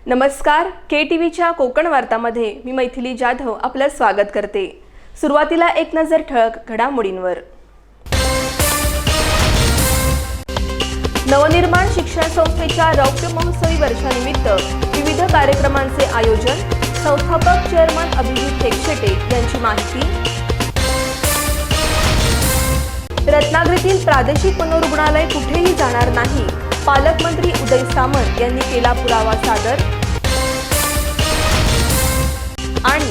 नमस्कार, KTVच्या कोकण वार्तामध्ये मी मैथिली जाधव आपलं स्वागत करते। सुरुवातीला एक नजर ठळक घडामोडींवर। नवनिर्माण शिक्षण संस्थेच्या रौप्य महोत्सवी वर्षानिमित्त विविध कार्यक्रमांचे आयोजन, संस्थापक चेअरमन अभिजित हेगशेटे यांची माहिती। रत्नागिरीतील प्रादेशिक मनोरुग्णालय कुठेही जाणार नाही, पालकमंत्री उदय सामंत यांनी केला पुरावा सादर। आणि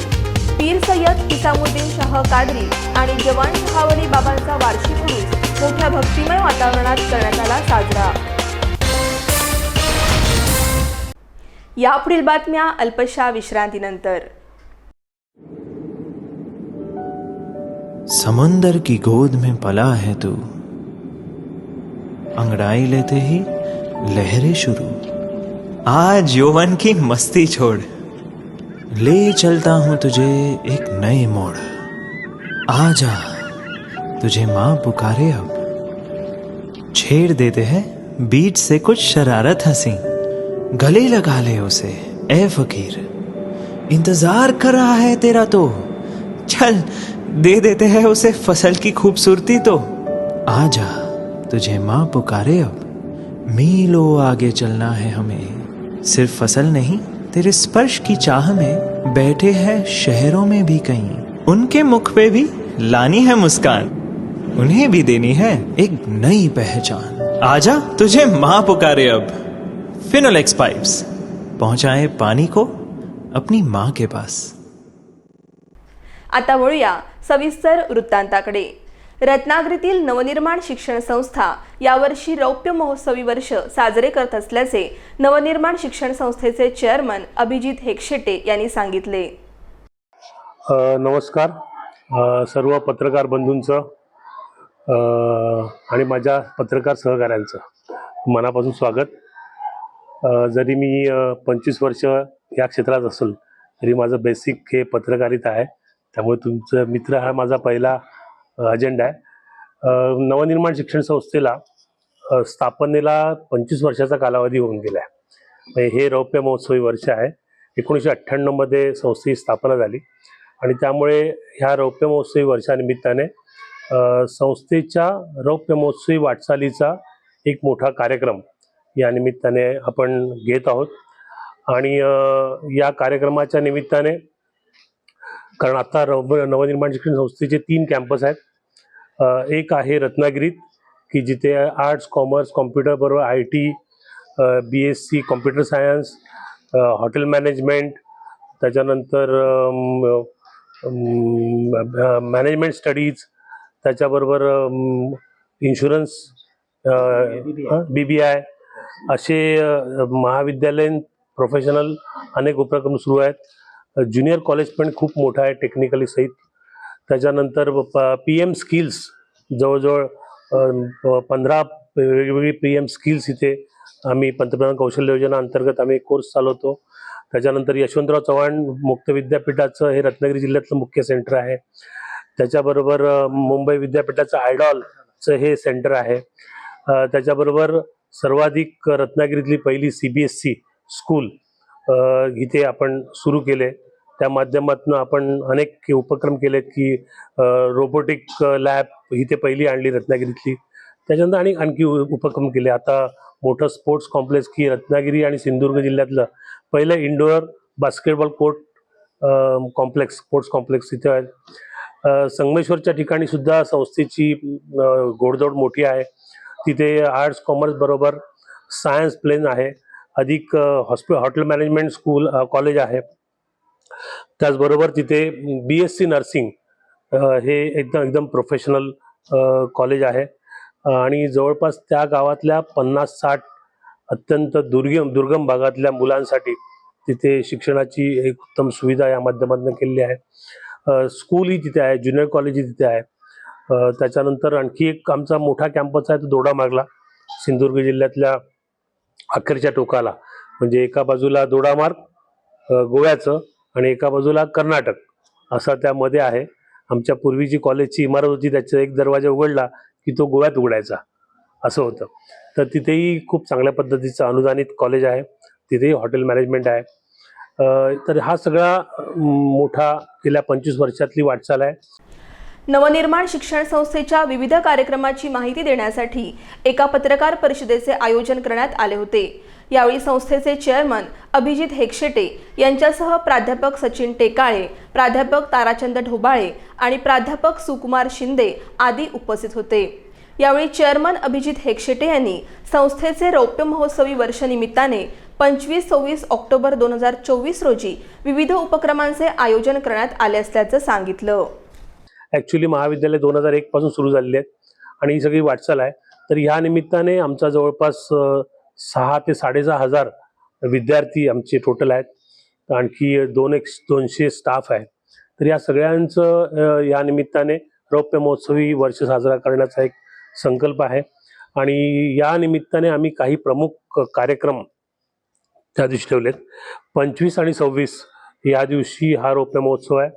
पीर सय्यद हिसामुद्दीन शाह कादरी आणि जवान शहावली बाबांचा वार्षिक उरूस मोठ्या भक्तिमय वातावरणात करण्यात आला साजरा। यापुढील बातम्या अल्पशा विश्रांतीनंतर। समंदर की गोद में पला है तू, अंगड़ाई लेते ही लहरें शुरू। आज यौवन की मस्ती छोड़, ले चलता हूं तुझे एक नए मोड़। आजा तुझे माँ पुकारे अब, छेड़ देते हैं बीच से कुछ शरारत हंसी। गले लगा ले उसे ए फकीर, इंतजार कर रहा है तेरा तो। चल दे देते हैं उसे फसल की खूबसूरती तो। आजा तुझे माँ पुकारे अब, मीलों आगे चलना है हमें। सिर्फ फसल नहीं, तेरे स्पर्श की चाह में बैठे हैं शहरों में भी कहीं। उनके मुख पे भी लानी है मुस्कान, उन्हें भी देनी है एक नई पहचान। आजा तुझे माँ पुकारे अब। फिनोलेक्स पाइप्स पहुंचाए पानी को अपनी माँ के पास। आता वळूया सविस्तर वृत्तांताकडे। रत्नागिरीतील नवनिर्माण शिक्षण संस्था यावर्षी रौप्य महोत्सवी वर्ष साजरे करत असल्याचे नवनिर्माण शिक्षण संस्थेचे चेअरमन अभिजित हेगशेटे यांनी सांगितले। नमस्कार सर्व पत्रकार बंधूंचं आणि माझ्या पत्रकार सहकाऱ्यांचं मनापासून स्वागत। जरी मी 25 वर्ष या क्षेत्रात असेल तरी माझं बेसिक हे पत्रकारिता आहे, त्यामुळे तुमचा मित्र हा माझा पहिला अजेंडा आहे। नवनिर्माण शिक्षण संस्थेला स्थापनेला 25 वर्षाचा कालावधी होऊन गेला आहे। हे रौप्य महोत्सवी वर्ष आहे। 1998 मध्ये संस्थेची स्थापना झाली आणि त्यामुळे ह्या रौप्य महोत्सवी वर्षानिमित्ताने संस्थेच्या रौप्य महोत्सवी वाटचालीचा एक मोठा कार्यक्रम या निमित्ताने आपण घेत आहोत। आणि या कार्यक्रमाच्या निमित्ताने कारण आता नवनिर्माण शिक्षण संस्थेचे 3 कॅम्पस आहेत। एक आहे रत्नागिरीत की जिथे आर्ट्स, कॉमर्स, कॉम्प्युटर बरोबर IT, BSc computer science, hotel management, त्याच्यानंतर मॅनेजमेंट स्टडीज, त्याच्याबरोबर इन्शुरन्स, BBI असे महाविद्यालयीन प्रोफेशनल अनेक उपक्रम सुरू आहेत। ज्युनियर कॉलेज पण खूप मोठा आहे टेक्निकली सहित। त्याच्यानंतर PM स्किल्स जवळजवळ 15 वेगवेगळी PM स्किल्स इथे आम्ही पंतप्रधान कौशल्य योजना अंतर्गत आम्ही कोर्स चालवतो। त्याच्यानंतर यशवंतराव चव्हाण मुक्त विद्यापीठाचं हे रत्नागिरी जिल्ह्यातलं मुख्य सेंटर आहे। त्याच्याबरोबर मुंबई विद्यापीठाचं आयडॉलचं हे सेंटर आहे। त्याच्याबरोबर सर्वाधिक रत्नागिरीतली पहिली CBSE स्कूल इथे आपण सुरू केले। त्या माध्यमातून आपण अनेक उपक्रम केलेत की रोबोटिक लॅब इथे पहिली आणली रत्नागिरीतली। त्याच्यानंतर आणखी उपक्रम केले। आता मोठं स्पोर्ट्स कॉम्प्लेक्स की रत्नागिरी आणि सिंधुदुर्ग जिल्ह्यातलं पहिलं indoor basketball court complex sports complex इथे आहे। संगमेश्वरच्या ठिकाणी सुद्धा संस्थेची घोडदौड मोठी आहे। तिथे आर्ट्स कॉमर्स बरोबर सायन्स प्लेन आहे, अधिक हॉटेल मॅनेजमेंट स्कूल कॉलेज आहे। त्याचबरोबर तिथे BSc नर्सिंग हे एकदम प्रोफेशनल कॉलेज आहे। आणि जवळपास त्या गावातल्या 50-60 अत्यंत दुर्गम भागातल्या मुलांसाठी तिथे शिक्षणाची एक उत्तम सुविधा या माध्यमातून केलेली आहे। स्कूलही तिथे आहे, ज्युनियर कॉलेजही तिथे आहे। त्याच्यानंतर आणखी एक आमचा मोठा कॅम्पस आहे तो दोडामार्गला, सिंधुदुर्ग जिल्ह्यातल्या अखेरच्या टोकाला, म्हणजे एका बाजूला दोडामार्ग गोव्याचं आणि एका बाजूला कर्नाटक असा त्यामध्ये आहे। आमच्या पूर्वीची कॉलेजची इमारत होती, त्याचा एक दरवाजा उघडला की तो गोव्यात उघडायचा असं होतं। तर तिथेही खूप चांगल्या पद्धतीचं अनुदानित कॉलेज आहे। तिथेही हॉटेल मॅनेजमेंट आहे. तर हा सगळा मोठा गेल्या 25 वर्षातली वाटचाल आहे. नवनिर्माण शिक्षण संस्थेच्या विविध कार्यक्रमाची माहिती देण्यासाठी एका पत्रकार परिषदेचे आयोजन करण्यात आले होते. यावेळी संस्थेचे चेअरमन अभिजित हेगशेटे यांच्यासह प्राध्यापक सचिन टेकाळे, प्राध्यापक ताराचंद ढोबाळे आणि प्राध्यापक सुकुमार शिंदे आदी उपस्थित होते. यावेळी चेअरमन अभिजित हेगशेटे यांनी संस्थेचे रौप्य महोत्सवी वर्षनिमित्ताने 25-26 ऑक्टोबर 2024 रोजी विविध उपक्रमांचे आयोजन करण्यात आले असल्याचं सांगितलं. ॲक्च्युली महाविद्यालय 2001 पासून सुरू झालेली आहेत आणि ही सगळी वाटचाल आहे. तर ह्या निमित्ताने आमचा जवळपास 6 ते 6,500 विद्यार्थी आमचे टोटल आहेत. आणखी 200 स्टाफ आहे. तर या सगळ्यांचं या निमित्ताने रौप्य महोत्सवी वर्ष साजरा करण्याचा एक संकल्प आहे आणि या निमित्ताने आम्ही काही प्रमुख कार्यक्रम त्या दिवशी ठेवलेत. 25 आणि 26 या दिवशी हा रौप्य महोत्सव आहे.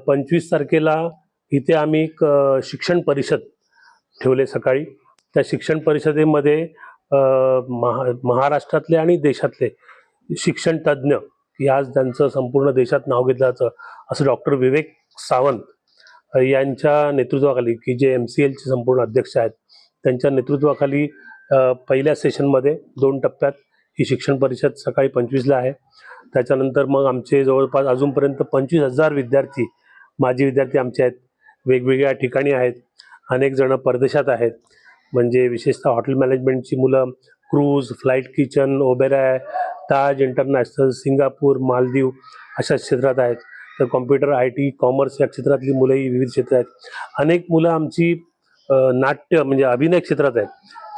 25 तारखेला इथे आम्ही एक शिक्षण परिषद ठेवले सकाळी. त्या शिक्षण परिषदेमध्ये महाराष्ट्रातले आणि देशातले शिक्षण तज्ज्ञ, की आज त्यांचं संपूर्ण देशात नाव घेतलं जातं असं डॉक्टर विवेक सावंत यांच्या नेतृत्वाखाली, की जे MCLचे संपूर्ण अध्यक्ष आहेत, त्यांच्या नेतृत्वाखाली पहिल्या सेशनमध्ये 2 टप्प्यात ही शिक्षण परिषद सकाळी 25ला आहे. त्याच्यानंतर मग आमचे जवळपास अजूनपर्यंत 25,000 विद्यार्थी, माजी विद्यार्थी आमचे आहेत, वेगवेगळ्या ठिकाणी आहेत. अनेक जण परदेशात आहेत, म्हणजे विशेषतः हॉटेल मॅनेजमेंटची मुलं क्रूज, फ्लाईट किचन, ओबेराय, ताज इंटरनॅशनल, सिंगापूर, मालदीव अशा क्षेत्रात आहेत. तर कॉम्प्युटर, IT, कॉमर्स या क्षेत्रातली मुलंही विविध क्षेत्रात आहेत. अनेक मुलं आमची नाट्य म्हणजे अभिनय क्षेत्रात आहेत,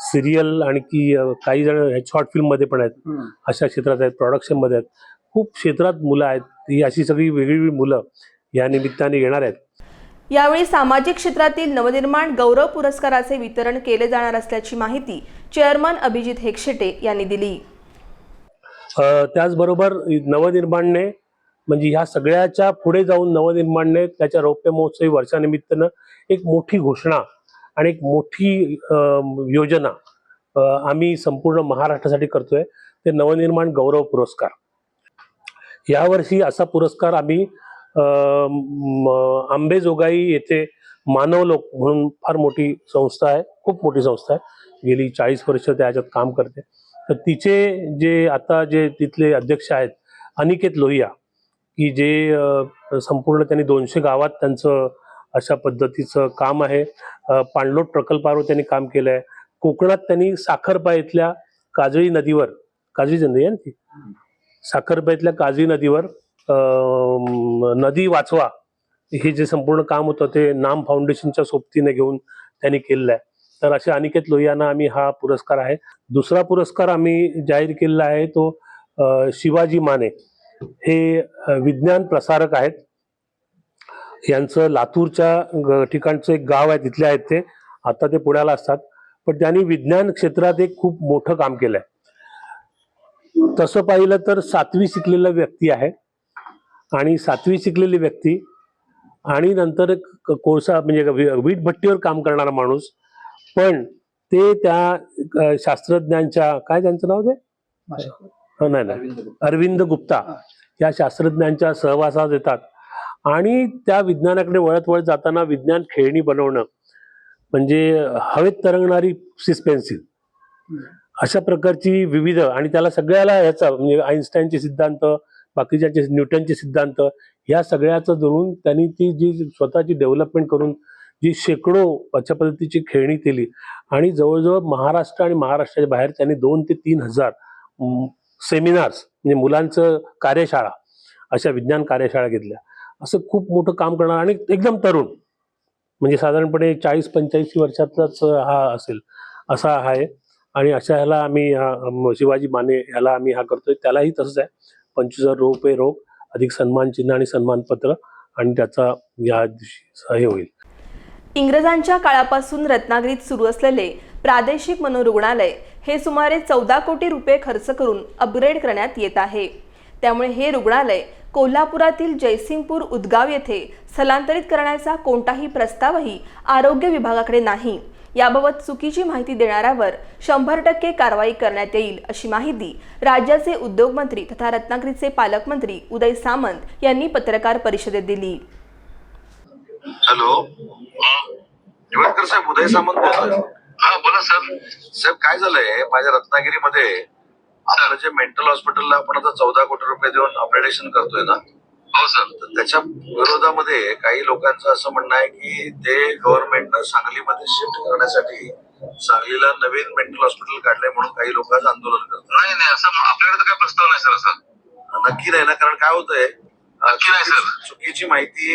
सिरियल, आणखी काही जण शॉर्ट फिल्ममध्ये पण आहेत, अशा क्षेत्रात आहेत, प्रोडक्शनमध्ये आहेत. खूप क्षेत्रात मुलं आहेत. ही अशी सगळी वेगवेगळी मुलं या निमित्ताने येणार आहेत. यावेळी सामाजिक क्षेत्रातील नवनिर्माण गौरव पुरस्काराचे वितरण केले जाणार असल्याची माहिती चेअरमन अभिजित हेगशेटे यांनी दिली. त्याचबरोबर नवनिर्माणने म्हणजे ह्या सगळ्याच्या पुढे जाऊन नवनिर्माणने त्याच्या रौप्य महोत्सवी वर्षानिमित्तानं एक मोठी घोषणा आणि एक मोठी योजना आम्ही संपूर्ण महाराष्ट्रासाठी करतोय. ते नवनिर्माण गौरव पुरस्कार. यावर्षी असा पुरस्कार आम्ही अंबेजोगाई येथे मानवलोक म्हणून फार मोठी संस्था आहे, खूप मोठी संस्था आहे, गेली 40 वर्ष त्याच्यात काम करते. तर तिचे जे आता जे तिथले अध्यक्ष आहेत अनिकेत लोहिया, की जे संपूर्ण त्यांनी 200 गावात त्यांचं अशा पद्धतीचं काम आहे. पाणलोट प्रकल्पावर त्यांनी काम केलं आहे. कोकणात त्यांनी साखरपा काजळी नदीवर, काजळी नदी आहे ना ती, साखरपा इथल्या काजळी नदीवर नदी वाचवा हे जे संपूर्ण काम होतं ते नाम फाउंडेशनच्या सोबतीने घेऊन त्यांनी केलेलं आहे. तर अशा अनिकेत लोहियांना आम्ही हा पुरस्कार आहे. दुसरा पुरस्कार आम्ही जाहीर केलेला आहे तो शिवाजी माने, हे विज्ञान प्रसारक आहेत. यांचं लातूरच्या ठिकाणचं एक गाव आहे, तिथले आहेत ते. आता ते पुण्याला असतात, पण त्यांनी विज्ञान क्षेत्रात एक खूप मोठं काम केलंय. तसं पाहिलं तर 7वी शिकलेला व्यक्ती आहे आणि 7वी शिकलेली व्यक्ती आणि नंतर कोळसा म्हणजे वीट भट्टीवर काम करणारा माणूस, पण ते त्या शास्त्रज्ञांच्या, काय त्यांचं नाव ते नाही अरविंद गुप्ता या शास्त्रज्ञांच्या सहवासात येतात आणि त्या विज्ञानाकडे वळत वळत जाताना विज्ञान खेळणी बनवणं, म्हणजे हवेत तरंगणारी पेन्सिल, अशा प्रकारची विविध, आणि त्याला सगळ्याला याचा म्हणजे आईन्स्टाईनचे सिद्धांत, बाकीच्या न्यूटनचे सिद्धांत, या सगळ्याचं धरून त्यांनी ती जी स्वतःची डेव्हलपमेंट करून जी शेकडो अशा पद्धतीची खेळणी केली आणि जवळजवळ महाराष्ट्र आणि महाराष्ट्राच्या बाहेर त्यांनी 2 ते 3 हजार सेमिनार्स म्हणजे मुलांचं कार्यशाळा, अशा विज्ञान कार्यशाळा घेतल्या. असं खूप मोठं काम करणार आणि एकदम तरुण, म्हणजे साधारणपणे 40-85 वर्षाचाच हा असेल असा आहे. आणि अशा ह्याला आम्ही शिवाजी माने ह्याला आम्ही हा करतोय. त्यालाही तसंच आहे, 25,000 रुपये रोख अधिक सन्मान चिन्ह आणि सन्मानपत्र, आणि त्याचा या दिवशी हे होईल. इंग्रजांच्या काळापासून रत्नागिरीत सुरू असलेले प्रादेशिक मनोरुग्णालय हे सुमारे 14 कोटी रुपये खर्च करून अपग्रेड करण्यात येत आहे. त्यामुळे हे रुग्णालय कोल्हापुरातील जयसिंगपूर उदगाव येथे स्थलांतरित करण्याचा कोणताही प्रस्तावही आरोग्य विभागाकडे नाही. याबाबत चुकीची माहिती देणाऱ्यावर 100% कारवाई करण्यात येईल अशी माहिती राज्याचे उद्योगमंत्री तथा रत्नागिरीचे पालकमंत्री उदय सामंत यांनी पत्रकार परिषदेत दिली. हॅलो, निवडकर साहेब, उदय सामंत बोलतोय. हा बोला सर. साहेब, काय झालंय, माझ्या रत्नागिरीमध्ये आपलं जे मेंटल हॉस्पिटलला आपण आता 14 कोटी रुपये देऊन अपग्रेडेशन करतोय ना, हो सर. तर त्याच्या विरोधामध्ये काही लोकांचं असं म्हणणं आहे की ते गव्हर्नमेंटनं सांगलीमध्ये शिफ्ट करण्यासाठी सांगलीला नवीन मेंटल हॉस्पिटल काढलंय म्हणून काही लोक आज आंदोलन करतात. नाही नाही, असं आपल्याकडे तर काही प्रस्ताव नाही सर. असं नक्की नाही ना, कारण काय होतंय, नक्की नाही सर. चुकीची माहिती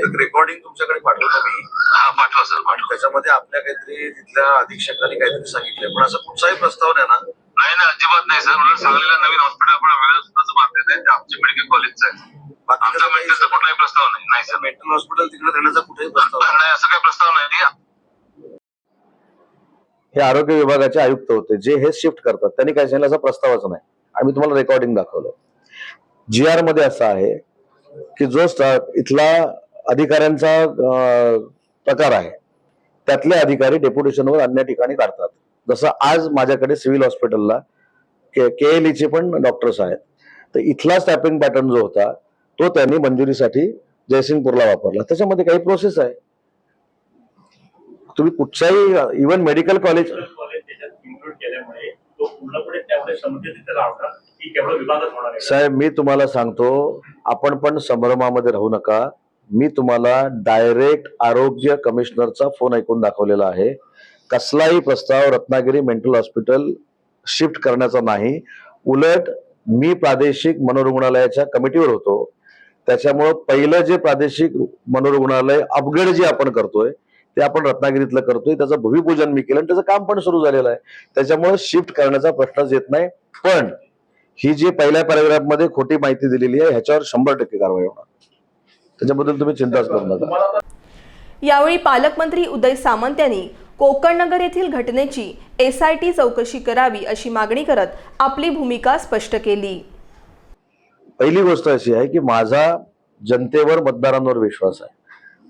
एक रेकॉर्डिंग तुमच्याकडे पाठवतो मी. हा पाठवा सर, आणि पाठवा. त्याच्यामध्ये आपल्या काहीतरी तिथल्या अधीक्षकांनी काहीतरी सांगितलंय, पण असं कुठचाही प्रस्ताव नाही ना. नाही नाही, अजिबात नाही सर. उलट सांगलीला नवीन हॉस्पिटल आपण वेगळं सुद्धा बांधलेलं आहे, ते आमचे मेडिकल कॉलेजचं आहे. आमच्या मेडिकलचा कुठलाही प्रस्ताव नाही. नाही सर, मेंटल हॉस्पिटल तिकडे देण्याचा कुठेही प्रस्ताव नाही. नाही, असं काही प्रस्ताव नाही. हे आरोग्य विभागाचे आयुक्त होते जे हे शिफ्ट करतात, त्यांनी काय सांगितलं, असा प्रस्तावच नाही. आणि मी तुम्हाला रेकॉर्डिंग दाखवलं. GR मध्ये असं आहे की जो इथला अधिकाऱ्यांचा प्रकार आहे त्यातले अधिकारी डेप्युटेशनवर अन्य ठिकाणी काढतात. जसं आज माझ्याकडे सिव्हिल हॉस्पिटलला KLE चे पण डॉक्टर्स आहेत, तर इथला स्टॅपिंग पॅटर्न जो होता तो त्यांनी मंजुरीसाठी जयसिंगपूरला वापरला. त्याच्यामध्ये काही प्रोसेस आहे. तुम्ही कुठच्याही इव्हन मेडिकल कॉलेज त्याच्यात इन्क्लूड केल्यामुळे तो पूर्णपणे त्यामुळे समृद्धीत राहणार की केवळ विभागच होणार आहे. साहेब, मी तुम्हाला सांगतो, आपण पण संभ्रमामध्ये राहू नका. मी तुम्हाला डायरेक्ट आरोग्य कमिशनरचा फोन ऐकून दाखवलेला आहे. कसलाही प्रस्ताव रत्नागिरी मेंटल हॉस्पिटल शिफ्ट करण्याचा नाही. उलट मी प्रादेशिक मनोरुग्णालयाच्या कमिटीवर होतो, त्याच्यामुळं पहिलं जे प्रादेशिक मनोरुग्णालय अपग्रेड जे आपण करतोय ते आपण रत्नागिरीतलं करतोय. त्याचं भूमिपूजन मी केलं आणि त्याचं काम पण सुरू झालेलं आहे. त्याच्यामुळे शिफ्ट करण्याचा प्रश्नच येत नाही. पण ही जी पहिल्या पॅराग्राफ मध्ये खोटी माहिती दिलेली आहे ह्याच्यावर 100% कारवाई होणार. त्याच्याबद्दल तुम्ही चिंताच करू नका. यावेळी पालकमंत्री उदय सामंत यांनी कोकणनगर येथील घटनेची SIT चौकशी करावी अशी मागणी करत आपली भूमिका स्पष्ट केली. पहिली गोष्ट अशी आहे की माझा जनतेवर मतदारांवर विश्वास आहे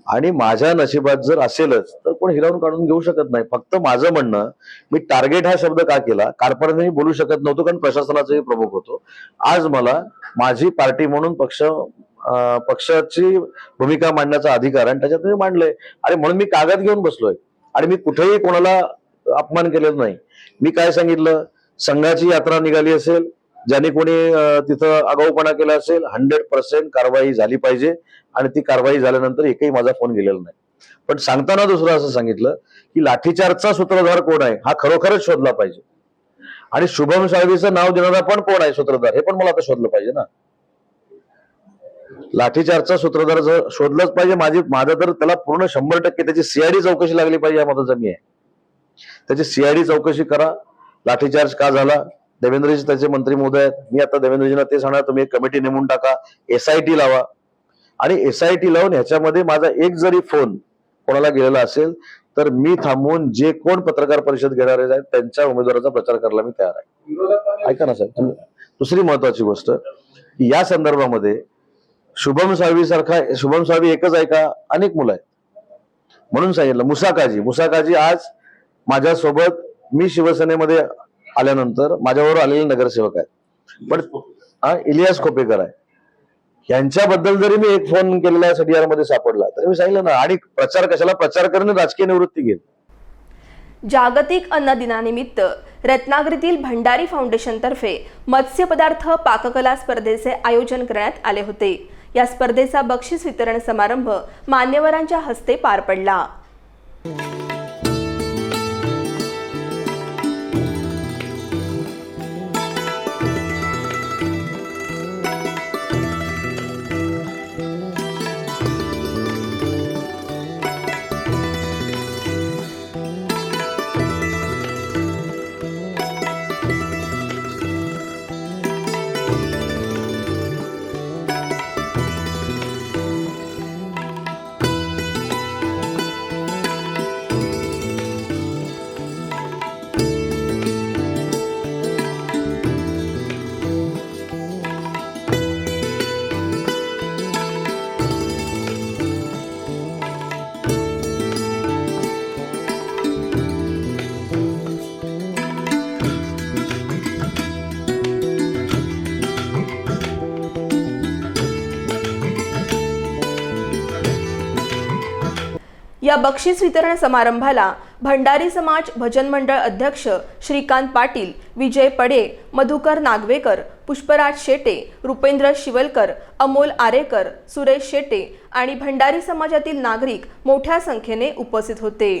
आणि माझ्या नशिबात जर असेलच तर कोण हिरावून काढून घेऊ शकत नाही. फक्त माझं म्हणणं, मी टार्गेट हा शब्द का केला, कालपर्यंत मी बोलू शकत नव्हतो कारण प्रशासनाचाही प्रमुख होतो. आज मला माझी पार्टी म्हणून पक्षाची भूमिका मांडण्याचा अधिकार आहे आणि त्याच्यात मी मांडलंय. आणि म्हणून मी कागद घेऊन बसलोय आणि मी कुठेही कोणाला अपमान केलेला नाही. मी काय सांगितलं, संघाची यात्रा निघाली असेल, ज्याने कोणी तिथं आगाऊपणा केला असेल, 100% कारवाई झाली पाहिजे आणि ती कारवाई झाल्यानंतर एकही माझा फोन गेलेला नाही. पण सांगताना दुसरं असं सांगितलं की लाठीचार्जचा सूत्रधार कोण आहे हा खरोखरच शोधला पाहिजे आणि शुभम साळवीचं नाव देणारा पण कोण आहे सूत्रधार हे पण मला आता शोधलं पाहिजे ना. लाठीचार्जचा सूत्रधार जर शोधलंच पाहिजे. माझं तर त्याला पूर्ण 100% त्याची CID चौकशी लागली पाहिजे या मताचा मी आहे. त्याची CID चौकशी करा. लाठीचार्ज का झाला, देवेंद्रजी त्याचे मंत्री महोदय आहेत. मी आता देवेंद्रजींना ते सांगणार, तुम्ही एक कमिटी नेमून टाका, SIT लावा आणि SIT लावून ह्याच्यामध्ये माझा एक जरी फोन कोणाला गेलेला असेल तर मी थांबवून जे कोण पत्रकार परिषद घेणारे आहेत त्यांच्या उमेदवाराचा प्रचार करायला मी तयार आहे. ऐका ना साहेब, दुसरी महत्वाची गोष्ट, या संदर्भामध्ये शुभम साळवी एकच आहे का, अनेक मुलं आहेत. म्हणून सांगितलं मुसाकाजी आज माझ्यासोबत, मी शिवसेनेमध्ये आल्यानंतर माझ्याबरोबर आलेले नगरसेवक आहेत. पण इलियास खोपेकर आहे, यांच्याबद्दल जरी मी एक फोन केलेला SDR मध्ये सापडला तरी मी सांगितलं ना. आणि प्रचार कशाला, प्रचार करणे राजकीय निवृत्ती घेईल. जागतिक अन्न दिनानिमित्त रत्नागिरीतील भंडारी फाउंडेशनतर्फे मत्स्य पदार्थ पाककला स्पर्धेचे आयोजन करण्यात आले होते. या स्पर्धेचा बक्षीस वितरण समारंभ मान्यवरांच्या हस्ते पार पडला. या बक्षीस वितरण समारंभाला भंडारी समाज भजन मंडळ अध्यक्ष श्रीकांत पाटील, विजय पडे, मधुकर नागवेकर, पुष्पराज शेटे, रुपेंद्र शिवलकर, अमोल आरेकर, सुरेश शेटे आणि भंडारी समाजातील नागरिक मोठ्या संख्येने उपस्थित होते.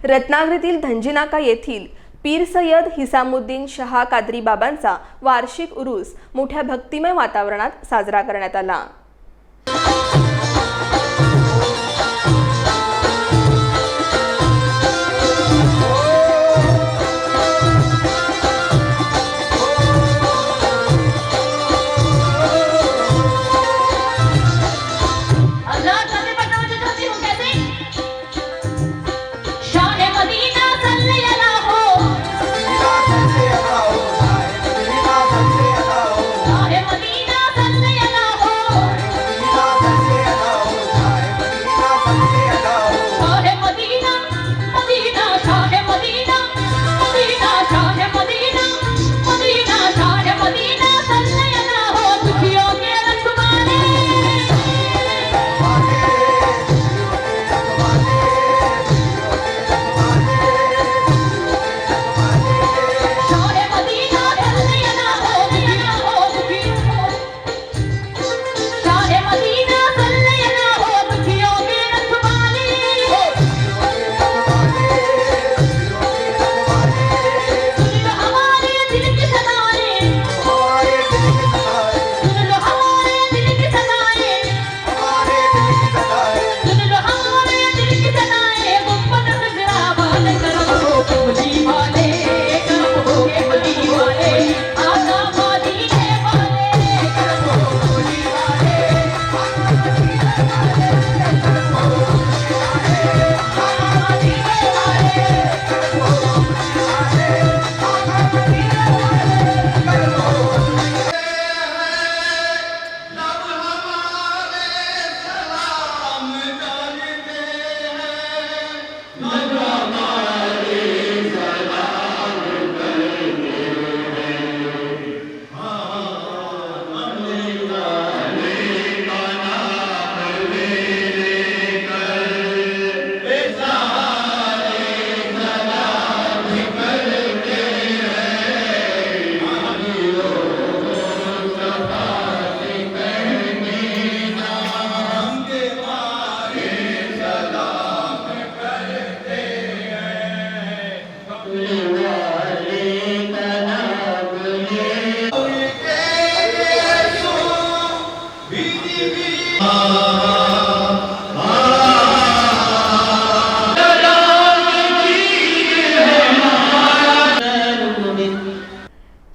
रत्नागिरीतील धंजीनाका येथील पीर सय्यद हिसामुद्दीन शहा कादरी बाबांचा वार्षिक उरूस मोठ्या भक्तिमय वातावरणात साजरा करण्यात आला.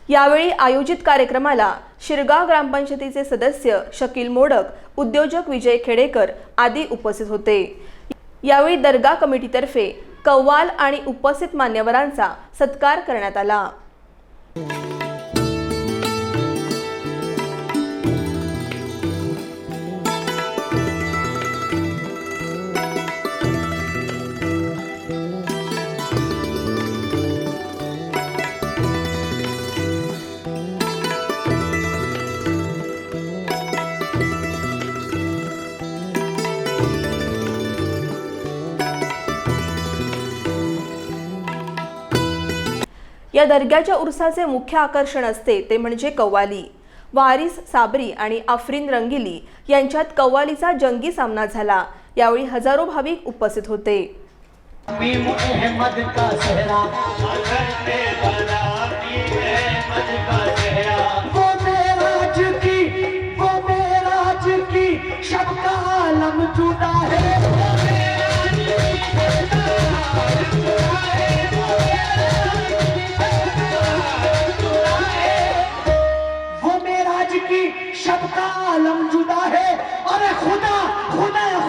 यावेळी आयोजित कार्यक्रमाला शिरगाव ग्रामपंचायतीचे सदस्य शकील मोडक, उद्योजक विजय खेडेकर आदी उपस्थित होते. यावेळी दर्गा कमिटीतर्फे कव्वाल आणि उपस्थित मान्यवरांचा सत्कार करण्यात आला. या दर्ग्याच्या उर्साचे मुख्य आकर्षण असते ते म्हणजे कव्वाली. वारिस साबरी आणि आफरीन रंगिली यांच्यात कव्वालीचा जंगी सामना झाला. यावेळी हजारो भाविक उपस्थित होते. मीम अहमद का सेहरा वो मेराज की शब का आलम जुदा है वो मेराज की शब का आलम जुदा है और खुदा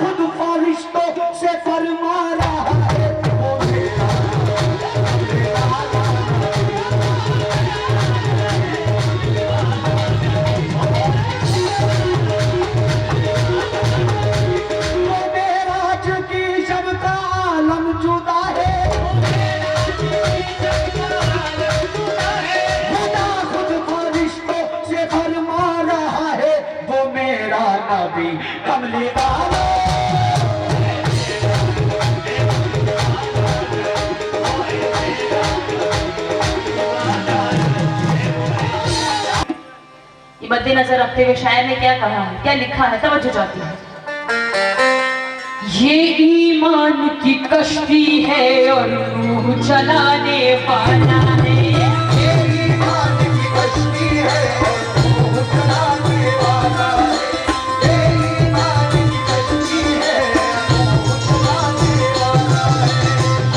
खुद फरिश्तों से फरमा रहा है कमली वाला ये मद्देनजर रखते हुए शायर ने क्या कहा है, क्या लिखा है, तवज्जो चाहती है। ये ईमान की कश्ती है और रूह चलाने वाला है। ये ईमान की कश्ती है रूह चलाने वाला है। ये ईमान की कश्ती है रूह चलाने वाला है।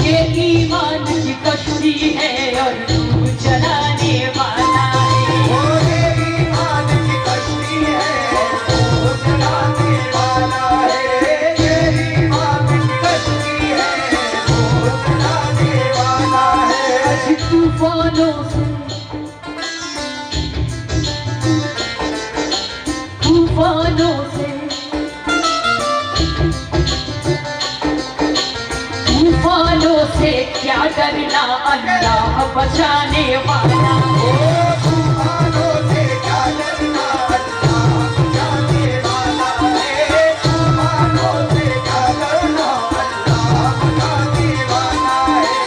ये ईमान की कश्ती है और रूह चलाने वाला है। ये ईमान की कश्ती है रूह चलाने वाला है। ये ईमान की कश्ती है रूह चलाने वाला है। तूफानों से क्या डरना, अल्लाह बचाने वाला है। तूफानों से क्या डरना, अल्लाह बचाने वाला है। तूफानों से क्या डरना, अल्लाह बचाने वाला है।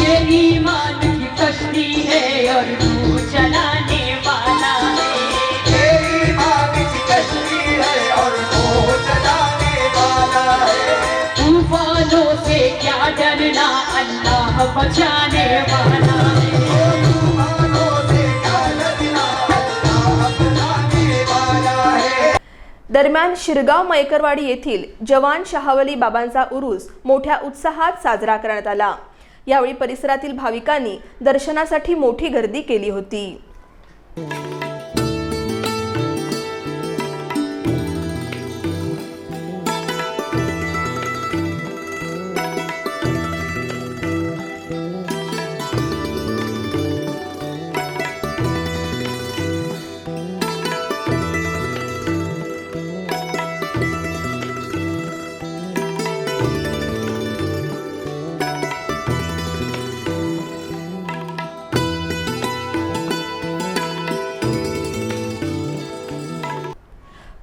ये ईमान की कश्ती है और रूह चलाने वाला है। ये ईमान की कश्ती है और रूह चलाने वाला है। तूफानों से क्या डरना, अल्लाह बचाने वाला है। तूफानों से क्या डरना, अल्लाह बचाने वाला है। दरम्यान शिरगाव मयकरवाडी येथील जवान शहावली बाबांचा उरूस मोठ्या उत्साहात साजरा करण्यात आला। यावेळी परिसरातील भाविकांनी दर्शनासाठी मोठी गर्दी केली होती।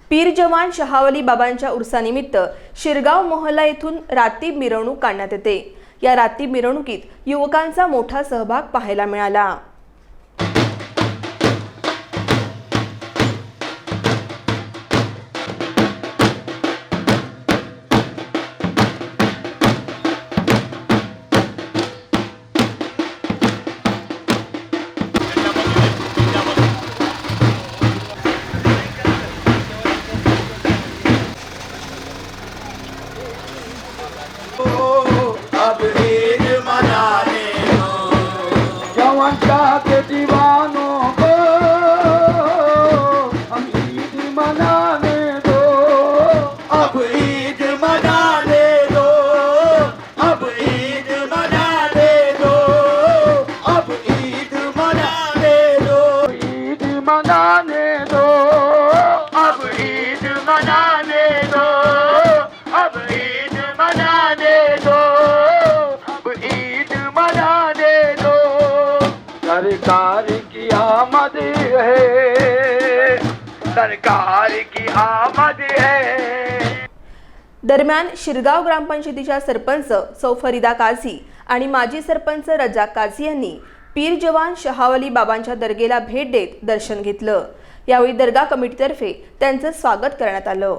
पीर जवान शहावली बाबांच्या उर्सानिमित्त शिरगाव मोहल्ला येथून रातीब मिरवणूक काढण्यात येते। या रातीब मिरवणुकीत युवकांचा मोठा सहभाग पाहायला मिळाला। अब ईद मनाने दो जवान शाह के दीवानों को, हम ईद मनाने दो। अब ईद मनाने दो, अब ईद मनाने दो, अब ईद मनाने दो, ईद मनाने दो, अब ईद मनाने दो, अब ईद मनाने दो, अब ईद मनाने दो। सरकार की आमद है, सरकार की आमद है। दरम्यान शिरगाव ग्रामपंचायतीच्या सरपंच सौ फरीदा काझी आणि माजी सरपंच रजाक काझी यांनी पीर जवान शहावली बाबांच्या दर्गेला भेट देत दर्शन घेतलं। यावेळी दर्गा कमिटीतर्फे त्यांचं स्वागत करण्यात आलं।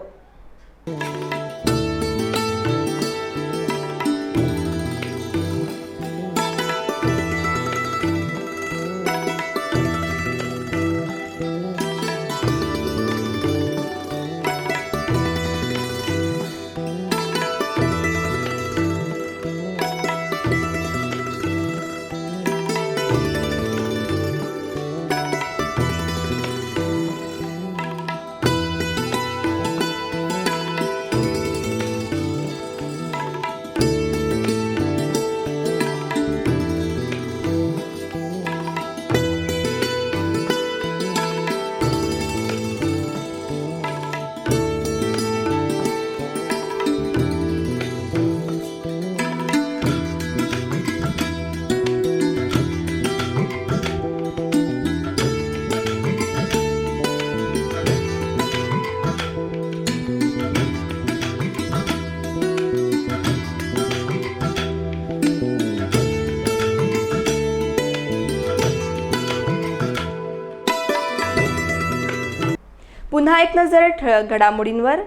पुन्हा एक नजर ठळक घडामोडींवर.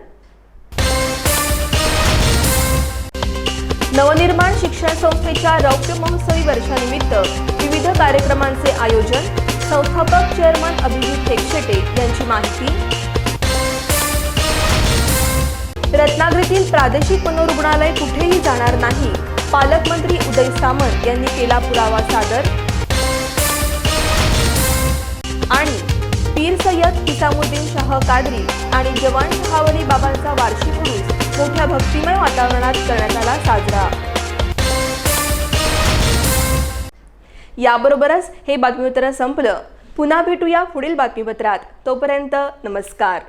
नवनिर्माण शिक्षण संस्थेच्या रौप्य महोत्सवी वर्षानिमित्त विविध कार्यक्रमांचे आयोजन. संस्थापक चेअरमन अभिजित टेकशेटे यांची माहिती. रत्नागिरीतील प्रादेशिक मनोरुग्णालय कुठेही जाणार नाही, पालकमंत्री उदय सामंत यांनी केला पुरावा सादर. आणि पीर सय्यद हिसामुद्दीन शाह कादरी आणि जवान शहावली बाबांचा वार्षिक उरूस मोठ्या भक्तिमय वातावरणात करण्यात आला साजरा. याबरोबरच हे बातमीपत्र संपलं. पुन्हा भेटूया पुढील बातमीपत्रात. तोपर्यंत नमस्कार.